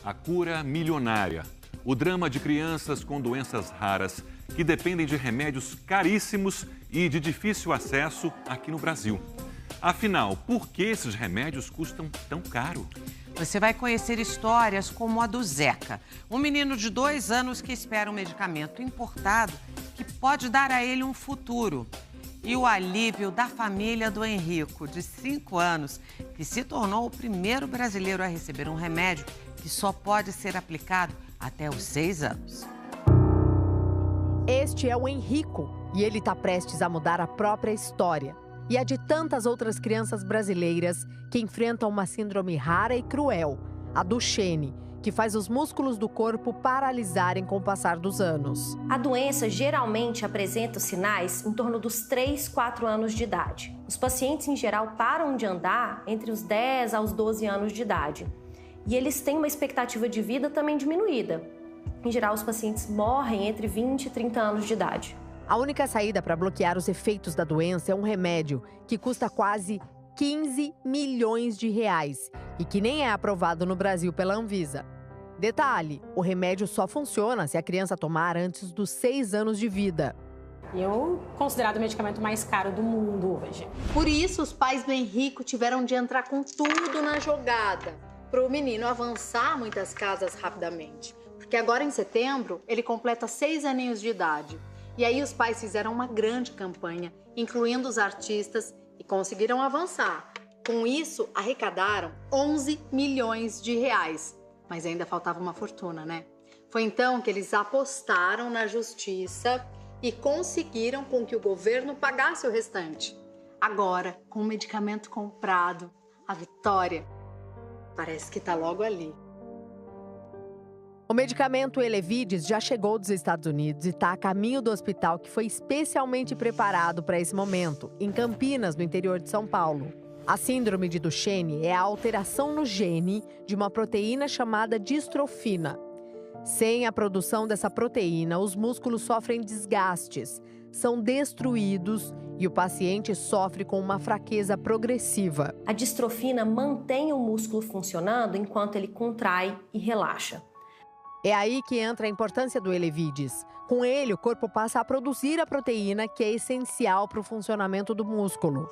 a cura milionária. O drama de crianças com doenças raras que dependem de remédios caríssimos e de difícil acesso aqui no Brasil. Afinal, por que esses remédios custam tão caro? Você vai conhecer histórias como a do Zeca, um menino de 2 anos que espera um medicamento importado que pode dar a ele um futuro. E o alívio da família do Henrico, de 5 anos, que se tornou o primeiro brasileiro a receber um remédio que só pode ser aplicado até os 6 anos. Este é o Henrico e ele está prestes a mudar a própria história. E a de tantas outras crianças brasileiras que enfrentam uma síndrome rara e cruel, a Duchenne, que faz os músculos do corpo paralisarem com o passar dos anos. A doença geralmente apresenta sinais em torno dos 3, 4 anos de idade. Os pacientes, em geral, param de andar entre os 10 aos 12 anos de idade. E eles têm uma expectativa de vida também diminuída. Em geral, os pacientes morrem entre 20 e 30 anos de idade. A única saída para bloquear os efeitos da doença é um remédio que custa quase 15 milhões de reais e que nem é aprovado no Brasil pela Anvisa. Detalhe, o remédio só funciona se a criança tomar antes dos 6 anos de vida. E eu considerado o medicamento mais caro do mundo hoje. Por isso, os pais do Henrico tiveram de entrar com tudo na jogada, para o menino avançar muitas casas rapidamente. Porque agora, em setembro, ele completa 6 aninhos de idade. E aí os pais fizeram uma grande campanha, incluindo os artistas, e conseguiram avançar. Com isso, arrecadaram 11 milhões de reais. Mas ainda faltava uma fortuna, né? Foi então que eles apostaram na justiça e conseguiram com que o governo pagasse o restante. Agora, com o medicamento comprado, a vitória parece que está logo ali. O medicamento Elevidys já chegou dos Estados Unidos e está a caminho do hospital que foi especialmente preparado para esse momento, em Campinas, no interior de São Paulo. A síndrome de Duchenne é a alteração no gene de uma proteína chamada distrofina. Sem a produção dessa proteína, os músculos sofrem desgastes, são destruídos e o paciente sofre com uma fraqueza progressiva. A distrofina mantém o músculo funcionando enquanto ele contrai e relaxa. É aí que entra a importância do Elevidys. Com ele, o corpo passa a produzir a proteína que é essencial para o funcionamento do músculo.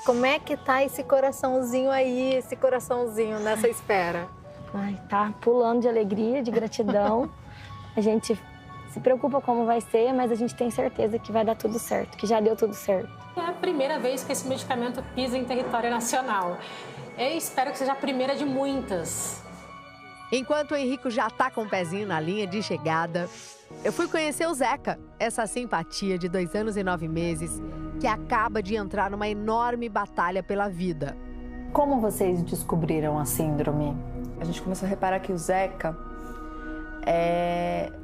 Como é que tá esse coraçãozinho aí, esse coraçãozinho nessa espera? Ai, tá pulando de alegria, de gratidão. A gente se preocupa como vai ser, mas a gente tem certeza que vai dar tudo certo, que já deu tudo certo. É a primeira vez que esse medicamento pisa em território nacional. Eu espero que seja a primeira de muitas. Enquanto o Henrico já tá com o pezinho na linha de chegada, eu fui conhecer o Zeca, essa simpatia de 2 anos e 9 meses, que acaba de entrar numa enorme batalha pela vida. Como vocês descobriram a síndrome? A gente começou a reparar que o Zeca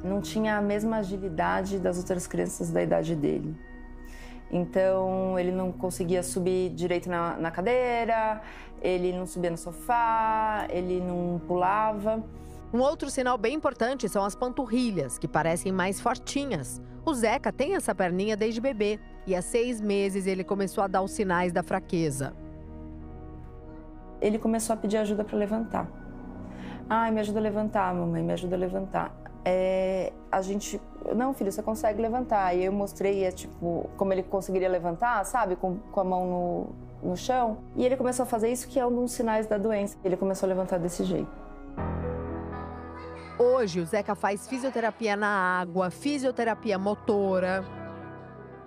não tinha a mesma agilidade das outras crianças da idade dele. Então, ele não conseguia subir direito na cadeira, ele não subia no sofá, ele não pulava. Um outro sinal bem importante são as panturrilhas, que parecem mais fortinhas. O Zeca tem essa perninha desde bebê e há 6 meses ele começou a dar os sinais da fraqueza. Ele começou a pedir ajuda para levantar. Ai, me ajuda a levantar, mamãe, me ajuda a levantar. A gente, não, filho, você consegue levantar. E eu mostrei, como ele conseguiria levantar, sabe, com a mão no chão. E ele começou a fazer isso, que é um dos sinais da doença. Ele começou a levantar desse jeito. Hoje, o Zeca faz fisioterapia na água, fisioterapia motora,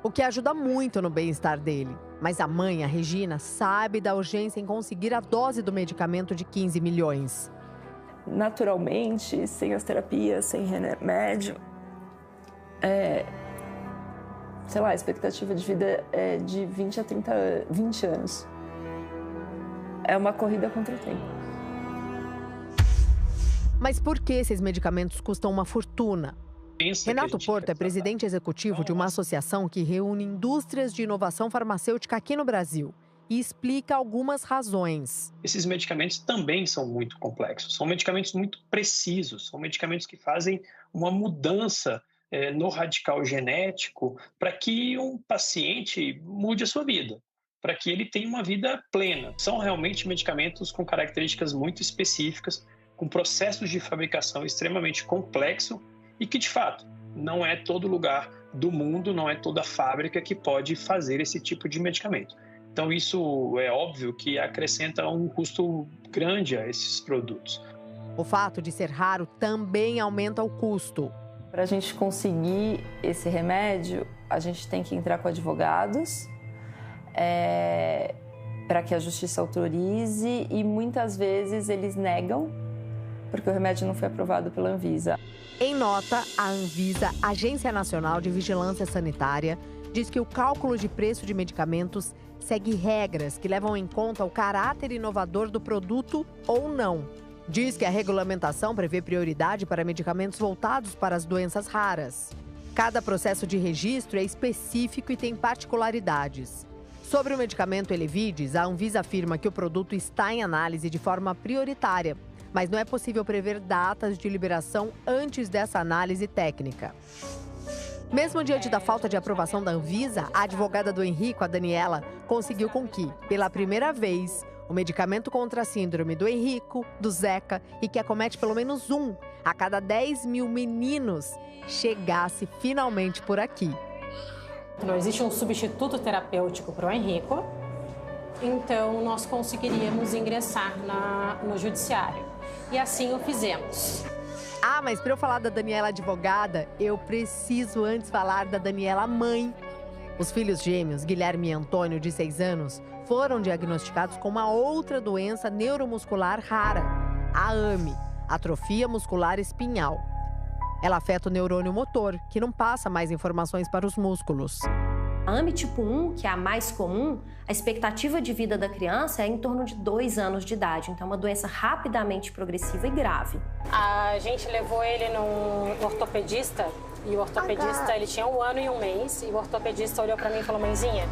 o que ajuda muito no bem-estar dele. Mas a mãe, a Regina, sabe da urgência em conseguir a dose do medicamento de 15 milhões. Naturalmente, sem as terapias, sem remédio, a expectativa de vida é de 20 a 20 anos. É uma corrida contra o tempo. Mas por que esses medicamentos custam uma fortuna? Renato Porto é presidente executivo de uma associação que reúne indústrias de inovação farmacêutica aqui no Brasil e explica algumas razões. Esses medicamentos também são muito complexos, são medicamentos muito precisos, são medicamentos que fazem uma mudança no radical genético para que um paciente mude a sua vida, para que ele tenha uma vida plena. São realmente medicamentos com características muito específicas com processos de fabricação extremamente complexos e que, de fato, não é todo lugar do mundo, não é toda fábrica que pode fazer esse tipo de medicamento. Então, isso é óbvio que acrescenta um custo grande a esses produtos. O fato de ser raro também aumenta o custo. Para a gente conseguir esse remédio, a gente tem que entrar com advogados para que a justiça autorize e muitas vezes eles negam porque o remédio não foi aprovado pela Anvisa. Em nota, a Anvisa, Agência Nacional de Vigilância Sanitária, diz que o cálculo de preço de medicamentos segue regras que levam em conta o caráter inovador do produto ou não. Diz que a regulamentação prevê prioridade para medicamentos voltados para as doenças raras. Cada processo de registro é específico e tem particularidades. Sobre o medicamento Elevidys, a Anvisa afirma que o produto está em análise de forma prioritária, mas não é possível prever datas de liberação antes dessa análise técnica. Mesmo diante da falta de aprovação da Anvisa, a advogada do Henrico, a Daniela, conseguiu com que, pela primeira vez, o medicamento contra a síndrome do Henrico, do Zeca e que acomete pelo menos um a cada 10 mil meninos, chegasse finalmente por aqui. Não existe um substituto terapêutico para o Henrico, então nós conseguiríamos ingressar no judiciário. E assim o fizemos. Ah, mas para eu falar da Daniela advogada, eu preciso antes falar da Daniela mãe. Os filhos gêmeos, Guilherme e Antônio, de 6 anos, foram diagnosticados com uma outra doença neuromuscular rara, a AME, atrofia muscular espinhal. Ela afeta o neurônio motor, que não passa mais informações para os músculos. A AME tipo 1, que é a mais comum, a expectativa de vida da criança é em torno de 2 anos de idade. Então, é uma doença rapidamente progressiva e grave. A gente levou ele no ortopedista e o ortopedista ele tinha 1 ano e 1 mês. E o ortopedista olhou para mim e falou: mãezinha,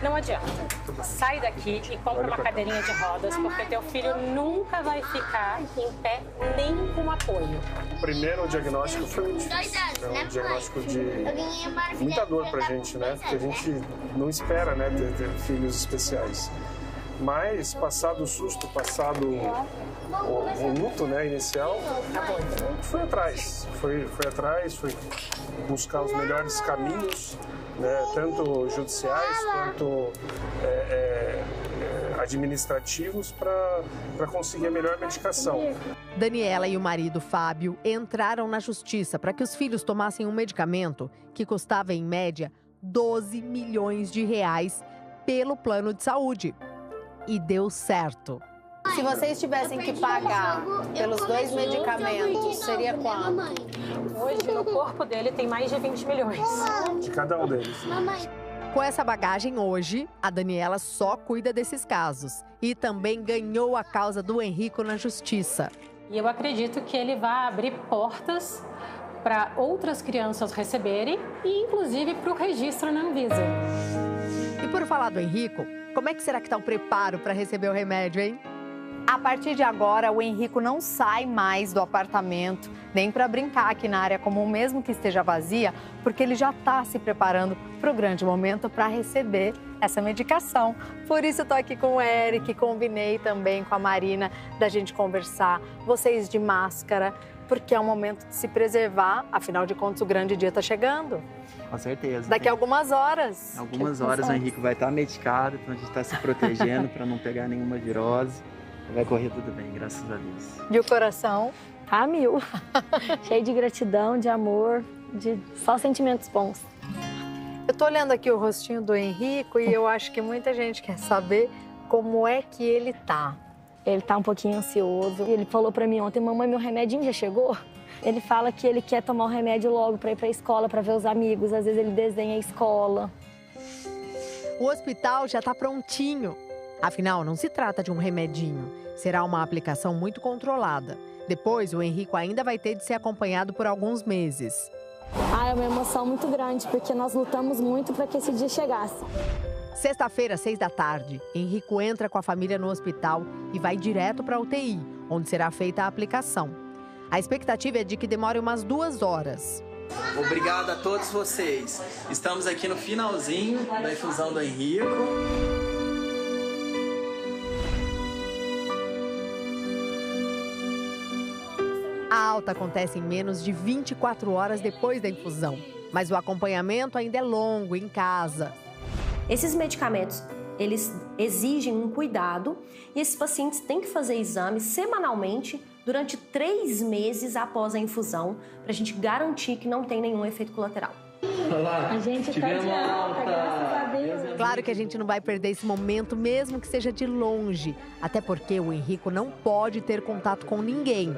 não adianta. Sai daqui e compra uma cadeirinha de rodas, porque teu filho nunca vai ficar em pé nem com apoio. O primeiro diagnóstico foi muito difícil. É um diagnóstico de muita dor pra gente, né? Porque a gente não espera, né, ter filhos especiais. Mas, passado o susto, passado o luto, né, inicial, foi atrás. Foi buscar os melhores caminhos, né, tanto judiciais quanto administrativos para conseguir a melhor medicação. Daniela e o marido Fábio entraram na justiça para que os filhos tomassem um medicamento que custava, em média, 12 milhões de reais pelo plano de saúde. E deu certo. Se vocês tivessem que pagar pelos 2 medicamentos, seria quanto? Hoje, no corpo dele, tem mais de 20 milhões. De cada um deles. Com essa bagagem hoje, a Daniela só cuida desses casos. E também ganhou a causa do Henrico na justiça. E eu acredito que ele vai abrir portas para outras crianças receberem e, inclusive, para o registro na Anvisa. E por falar do Henrico, como é que será que está o preparo para receber o remédio, hein? A partir de agora, o Henrico não sai mais do apartamento, nem para brincar aqui na área comum, mesmo que esteja vazia, porque ele já está se preparando para o grande momento para receber essa medicação. Por isso, estou aqui com o Eric, combinei também com a Marina da gente conversar, vocês de máscara, porque é um momento de se preservar, afinal de contas, o grande dia está chegando. Com certeza. Daqui a algumas horas. Algumas horas o Henrico vai estar medicado, então a gente está se protegendo para não pegar nenhuma virose. Vai correr tudo bem, graças a Deus. E o coração? Tá 1000. Cheio de gratidão, de amor, de só sentimentos bons. Eu tô olhando aqui o rostinho do Henrico e eu acho que muita gente quer saber como é que ele tá. Ele tá um pouquinho ansioso. Ele falou pra mim ontem: mamãe, meu remedinho já chegou? Ele fala que ele quer tomar o remédio logo pra ir pra escola, pra ver os amigos. Às vezes ele desenha a escola. O hospital já tá prontinho. Afinal, não se trata de um remedinho. Será uma aplicação muito controlada. Depois, o Henrico ainda vai ter de ser acompanhado por alguns meses. É uma emoção muito grande, porque nós lutamos muito para que esse dia chegasse. Sexta-feira, 6 da tarde, Henrico entra com a família no hospital e vai direto para a UTI, onde será feita a aplicação. A expectativa é de que demore umas 2 horas. Obrigado a todos vocês. Estamos aqui no finalzinho da infusão do Henrico. alta acontece em menos de 24 horas depois da infusão. Mas o acompanhamento ainda é longo em casa. Esses medicamentos, eles exigem um cuidado e esses pacientes têm que fazer exames semanalmente durante 3 meses após a infusão, para a gente garantir que não tem nenhum efeito colateral. Olá, a gente está de alta, graças a Deus. Claro que a gente não vai perder esse momento, mesmo que seja de longe. Até porque o Henrico não pode ter contato com ninguém.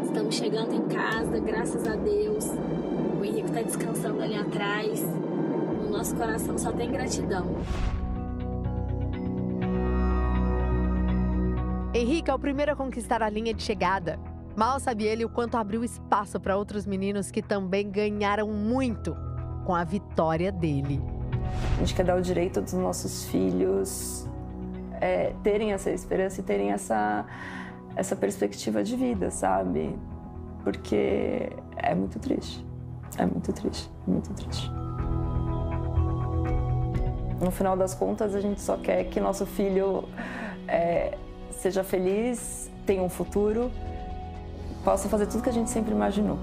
Estamos chegando em casa, graças a Deus. O Henrico está descansando ali atrás. O nosso coração só tem gratidão. Henrique é o primeiro a conquistar a linha de chegada. Mal sabe ele o quanto abriu espaço para outros meninos que também ganharam muito com a vitória dele. A gente quer dar o direito dos nossos filhos terem essa esperança e terem essa perspectiva de vida, sabe? Porque é muito triste. É muito triste, muito triste. No final das contas, a gente só quer que nosso filho seja feliz, tenha um futuro, possa fazer tudo que a gente sempre imaginou.